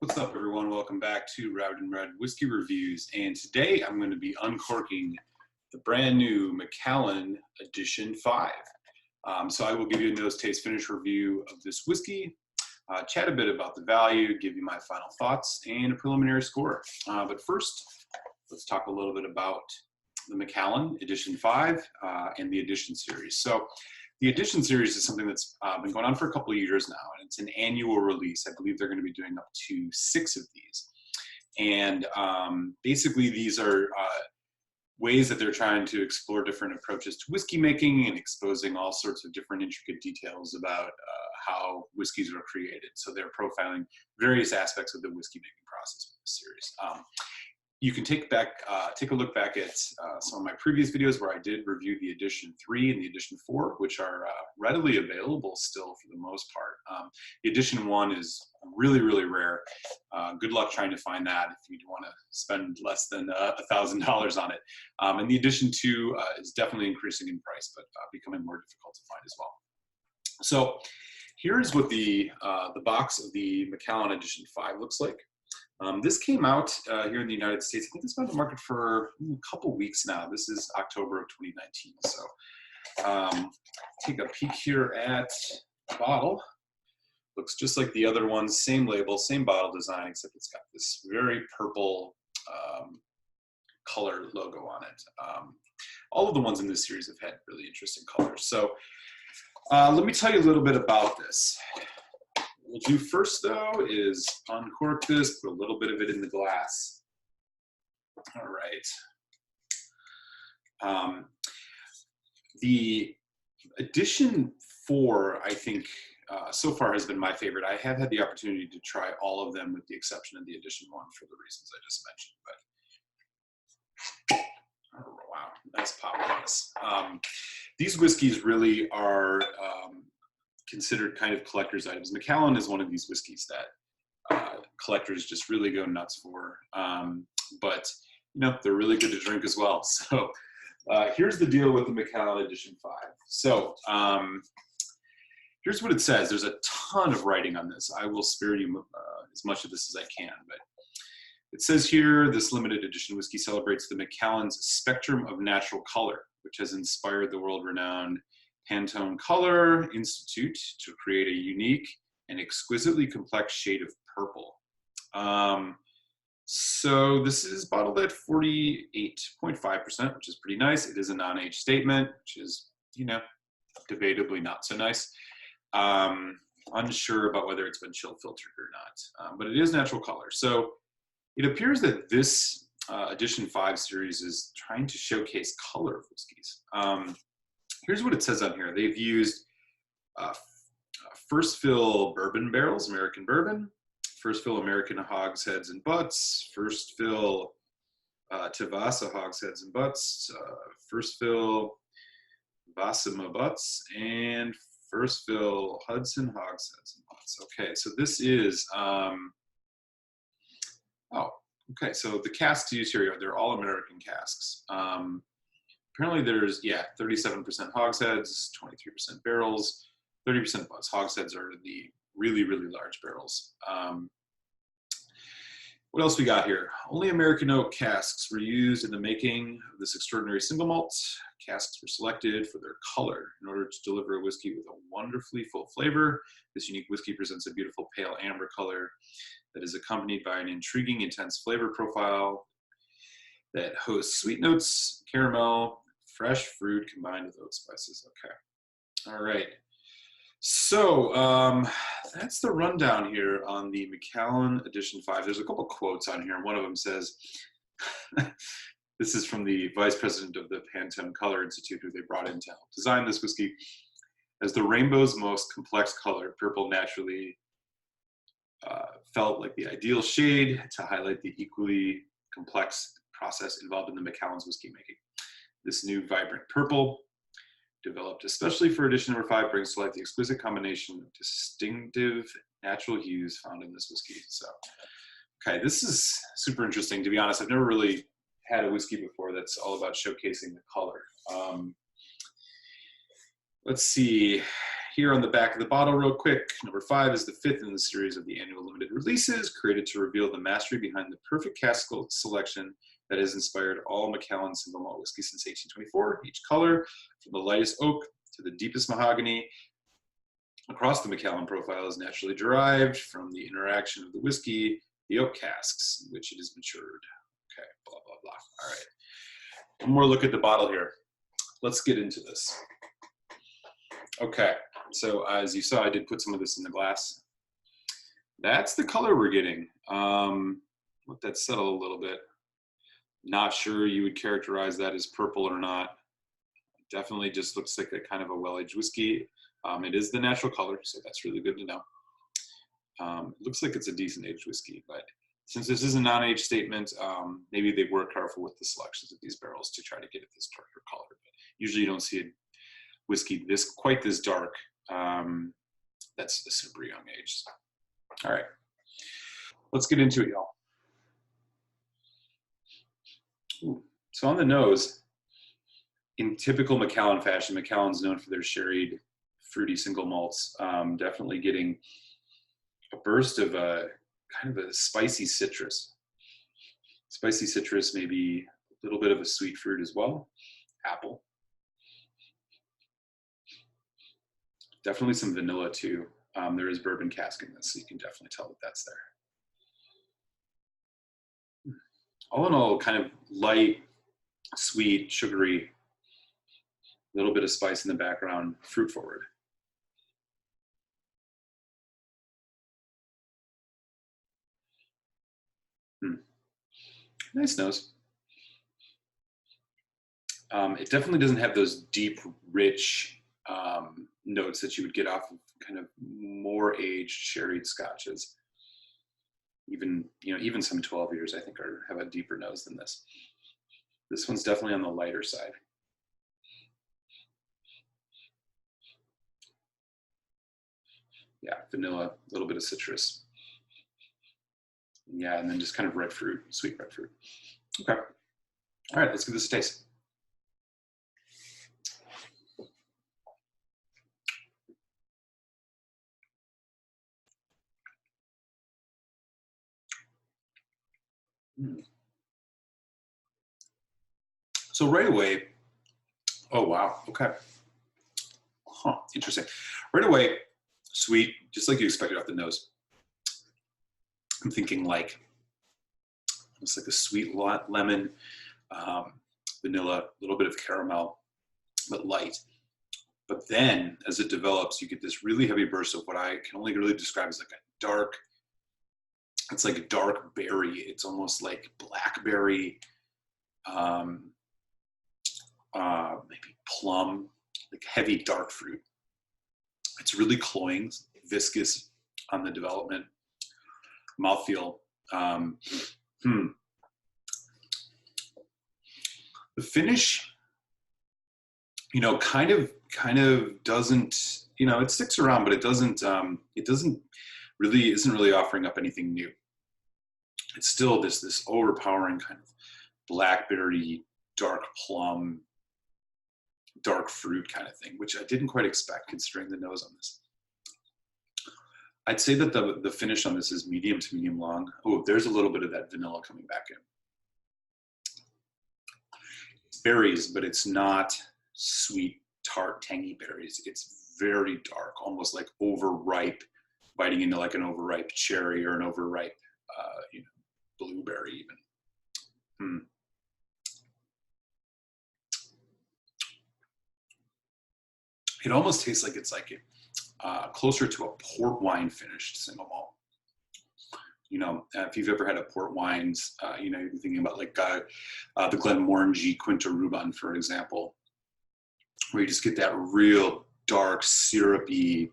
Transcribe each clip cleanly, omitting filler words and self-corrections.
What's up, everyone? Welcome back to Routed and Red Whiskey Reviews. And today I'm going to be uncorking the brand new Macallan Edition 5. So I will give you a nose, taste, finish review of this whiskey, chat a bit about the value, give you my final thoughts, and a preliminary score. But first, let's talk a little bit about the Macallan Edition 5 and the Edition series. So the Edition series is something that's been going on for a couple of years now, and it's an annual release. I believe they're going to be doing up to 6 of these. And basically these are ways that they're trying to explore different approaches to whiskey making and exposing all sorts of different intricate details about how whiskeys are created. So they're profiling various aspects of the whiskey making process in this series. You can take a look back at some of my previous videos where I did review the Edition 3 and the Edition 4, which are readily available still for the most part. The Edition 1 is really, really rare. Good luck trying to find that if you want to spend less than $1,000 on it. And the Edition 2 is definitely increasing in price, but becoming more difficult to find as well. So here's what the box of the Macallan Edition 5 looks like. This came out here in the United States. I think it's been on the market for a couple weeks now. This is October of 2019. So take a peek here at the bottle. Looks just like the other ones, same label, same bottle design, except it's got this very purple color logo on it. All of the ones in this series have had really interesting colors. So let me tell you a little bit about this. What we'll do first, though, is uncork this, put a little bit of it in the glass. All right. The Edition 4, I think, so far has been my favorite. I have had the opportunity to try all of them with the exception of the Edition 1 for the reasons I just mentioned. But oh, wow, nice pop on this. These whiskeys really are considered kind of collector's items. Macallan is one of these whiskeys that collectors just really go nuts for. But you know, they're really good to drink as well. So here's the deal with the Macallan Edition 5. So here's what it says. There's a ton of writing on this. I will spare you as much of this as I can, but it says here, this limited edition whiskey celebrates the Macallan's spectrum of natural color, which has inspired the world-renowned Pantone Color Institute to create a unique and exquisitely complex shade of purple. So this is bottled at 48.5%, which is pretty nice. It is a non-age statement, which is, you know, debatably not so nice. Unsure about whether it's been chill filtered or not, but it is natural color. So it appears that this Edition 5 series is trying to showcase color of whiskeys. Here's what it says on here. They've used first fill bourbon barrels, American bourbon, first fill American hogsheads and butts, first fill Tavasa hogsheads and butts, first fill Vassima butts, and first fill Hudson hogsheads and butts. Okay, so this is, okay, so the casks used here, they're all American casks. Apparently there's, 37% hogsheads, 23% barrels, 30% butts. Hogsheads are the really, really large barrels. What else we got here? Only American oak casks were used in the making of this extraordinary single malt. Casks were selected for their color in order to deliver a whiskey with a wonderfully full flavor. This unique whiskey presents a beautiful pale amber color that is accompanied by an intriguing, intense flavor profile that hosts sweet notes, caramel, fresh fruit combined with oat spices. Okay. All right. So that's the rundown here on the Macallan Edition 5. There's a couple quotes on here. One of them says, this is from the vice president of the Pantone Color Institute, who they brought in to help design this whiskey. As the rainbow's most complex color, purple naturally felt like the ideal shade to highlight the equally complex process involved in the Macallan's whiskey making. This new vibrant purple, developed especially for edition number 5, brings to light the exquisite combination of distinctive natural hues found in this whiskey. So, okay, this is super interesting. To be honest, I've never really had a whiskey before that's all about showcasing the color. Let's see. here on the back of the bottle real quick. Number 5 is the 5th in the series of the annual limited releases, created to reveal the mastery behind the perfect cask selection that has inspired all Macallan single malt whiskey since 1824. Each color, from the lightest oak to the deepest mahogany, across the Macallan profile is naturally derived from the interaction of the whiskey, the oak casks in which it is matured. Okay, blah, blah, blah. All right. One more look at the bottle here. Let's get into this. Okay, so as you saw, I did put some of this in the glass. That's the color we're getting. Let that settle a little bit. Not sure you would characterize that as purple or not. Definitely just looks like a kind of a well-aged whiskey. It is the natural color, so that's really good to know. It looks like it's a decent aged whiskey, but since this is a non-age statement, maybe they were careful with the selections of these barrels to try to get at this darker color. But usually you don't see a whiskey quite this dark. That's a super young age. All right, let's get into it, y'all. So on the nose, in typical Macallan fashion, Macallan's known for their sherried, fruity single malts. Definitely getting a burst of a kind of a spicy citrus. Spicy citrus, maybe a little bit of a sweet fruit as well. Apple. Definitely some vanilla too. There is bourbon cask in this, so you can definitely tell that that's there. All in all, kind of light, sweet, sugary, a little bit of spice in the background, fruit forward. Nice nose. It definitely doesn't have those deep, rich notes that you would get off of kind of more aged sherried scotches. Even some 12 years I think have a deeper nose than this. This one's definitely on the lighter side. Yeah, vanilla, a little bit of citrus. Yeah, and then just kind of red fruit, sweet red fruit. Okay. All right, let's give this a taste. So right away, oh wow, okay. Huh, interesting. Right away, sweet, just like you expected off the nose. I'm thinking like, almost like a sweet lemon, vanilla, a little bit of caramel, but light. But then as it develops, you get this really heavy burst of what I can only really describe as like a dark, it's like a dark berry. It's almost like blackberry, maybe plum, like heavy dark fruit. It's really cloying, viscous on the development. Mouthfeel. The finish, kind of doesn't, it sticks around, but it isn't really offering up anything new. It's still this overpowering kind of blackberry, dark plum, dark fruit kind of thing, which I didn't quite expect considering the nose on this. I'd say that the finish on this is medium to medium long. Oh, there's a little bit of that vanilla coming back in. It's berries, but it's not sweet, tart, tangy berries. It's very dark, almost like overripe, biting into like an overripe cherry or an overripe, blueberry even. It almost tastes like it's like closer to a port wine finished single malt. If you've ever had a port wines, you're thinking about like the Glenmorangie Quinta Ruban, for example, where you just get that real dark, syrupy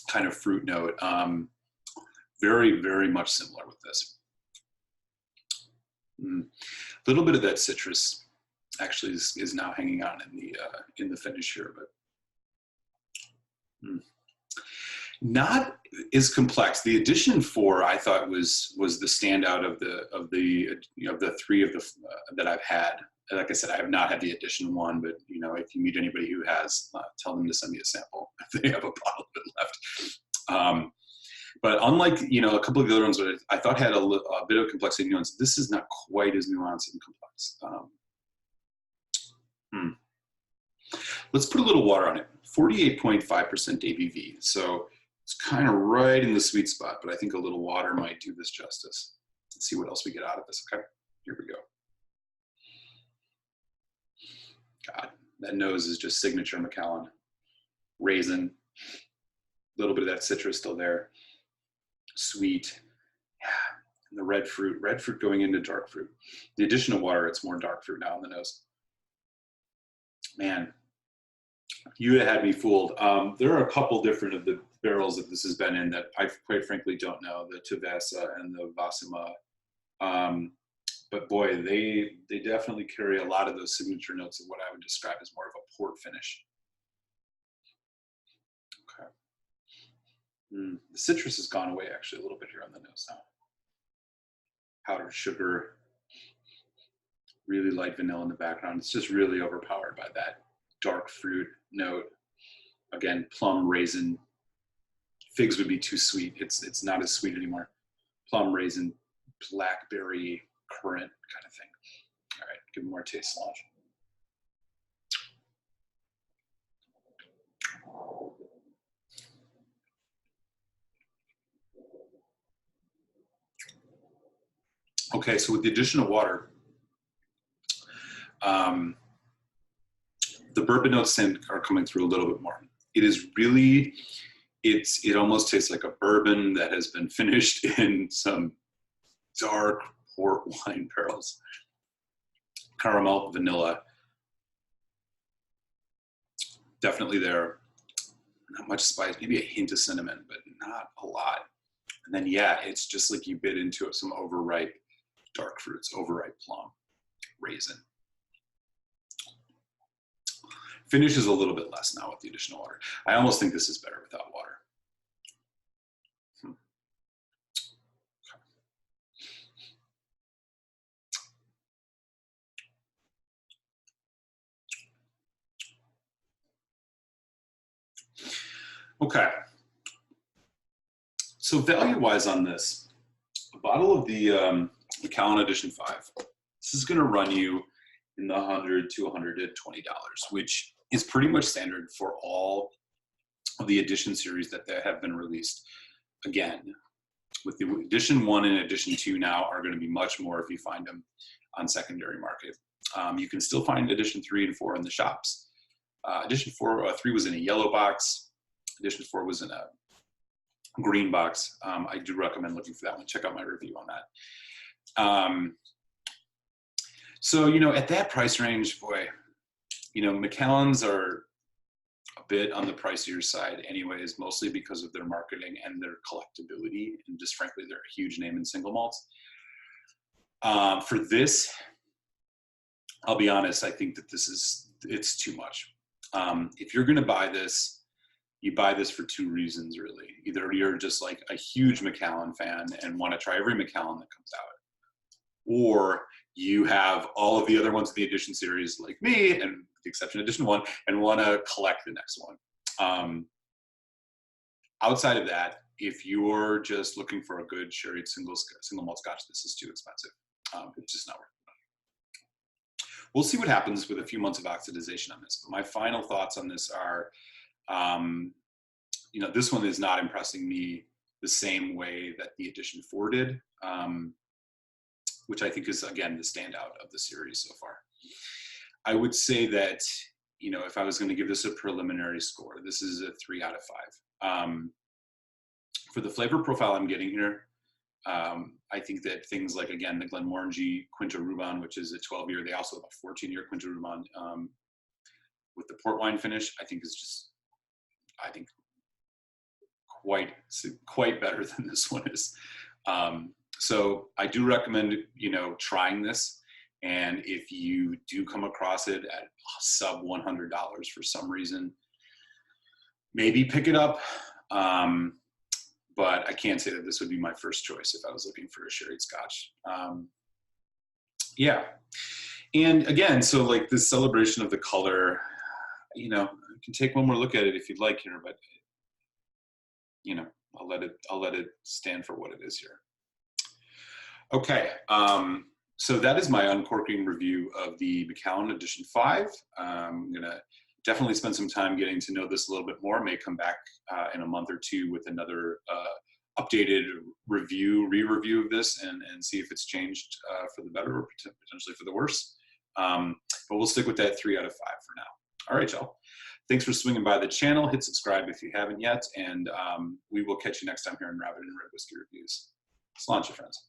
kind of fruit note. Very, very much similar with this. A little bit of that citrus actually is now hanging on in the finish here, but not as complex. The Edition 4 I thought was the standout of the three of the that I've had. like I said, I have not had the edition 1, but you know, if you meet anybody who has, tell them to send me a sample if they have a bottle of it left. But unlike, you know, a couple of the other ones that I thought had a bit of complexity and nuance, this is not quite as nuanced and complex. Let's put a little water on it. 48.5% ABV. So it's kind of right in the sweet spot, but I think a little water might do this justice. Let's see what else we get out of this. Okay, here we go. God, that nose is just signature Macallan. Raisin, a little bit of that citrus still there. Sweet, yeah, and the red fruit going into dark fruit. The addition of water, it's more dark fruit now on the nose. Man, you had me fooled. There are a couple different of the barrels that this has been in that I quite frankly don't know, the Tavasa and the Vasima. But boy, they definitely carry a lot of those signature notes of what I would describe as more of a port finish. Okay. The citrus has gone away actually a little bit here on the nose now. Powdered sugar, really light vanilla in the background. It's just really overpowered by that dark fruit note. Again, plum, raisin. Figs would be too sweet. It's not as sweet anymore. Plum, raisin, blackberry, currant kind of thing. All right, give them more taste, Solange. Okay, so with the addition of water, the bourbon notes are coming through a little bit more. It is really, it almost tastes like a bourbon that has been finished in some dark port wine barrels. Caramel, vanilla, definitely there. Not much spice, maybe a hint of cinnamon, but not a lot. And then yeah, it's just like you bit into some overripe dark fruits, overripe plum, raisin. Finish is a little bit less now with the additional water. I almost think this is better without water. Okay. So value-wise on this, a bottle of the Macallan Edition 5, this is going to run you in the $100 to $120, which is pretty much standard for all of the edition series that have been released. Again, with the edition 1 and edition 2 now are going to be much more if you find them on secondary market. You can still find edition 3 and 4 in the shops. Edition 3 was in a yellow box. Edition 4 was in a green box. I do recommend looking for that one. Check out my review on that. So, you know, at that price range, boy, you know, Macallans are a bit on the pricier side anyways, mostly because of their marketing and their collectability, and just frankly, they're a huge name in single malts. For this, I'll be honest, I think that it's too much. If you're gonna buy this, you buy this for two reasons, really. Either you're just like a huge Macallan fan and want to try every Macallan that comes out, or you have all of the other ones in the edition series like me, and with the exception of edition 1, and want to collect the next one. Outside of that, if you're just looking for a good sherry single malt scotch, this is too expensive. It's just not worth it. We'll see what happens with a few months of oxidization on this. But my final thoughts on this are, you know, this one is not impressing me the same way that the edition 4 did, which I think is, again, the standout of the series so far. I would say that, you know, if I was going to give this a preliminary score, this is a 3 out of 5. For the flavor profile I'm getting here, I think that things like, again, the Glenmorangie Quinta Ruban, which is a 12-year, they also have a 14-year Quinta Ruban with the port wine finish, I think is just, I think quite better than this one is. So I do recommend, you know, trying this. And if you do come across it at sub $100 for some reason, maybe pick it up. But I can't say that this would be my first choice if I was looking for a sherry scotch. Yeah. And again, so like this celebration of the color, you know, you can take one more look at it if you'd like here, but you know, I'll let it stand for what it is here. Okay, so that is my uncorking review of the Macallan Edition 5. I'm gonna definitely spend some time getting to know this a little bit more. May come back in a month or two with another updated re-review of this and see if it's changed for the better or potentially for the worse. But we'll stick with that 3 out of 5 for now. All right, y'all. Thanks for swinging by the channel. Hit subscribe if you haven't yet, and we will catch you next time here in Rabbit and Red Whiskey Reviews. Sláinte, friends.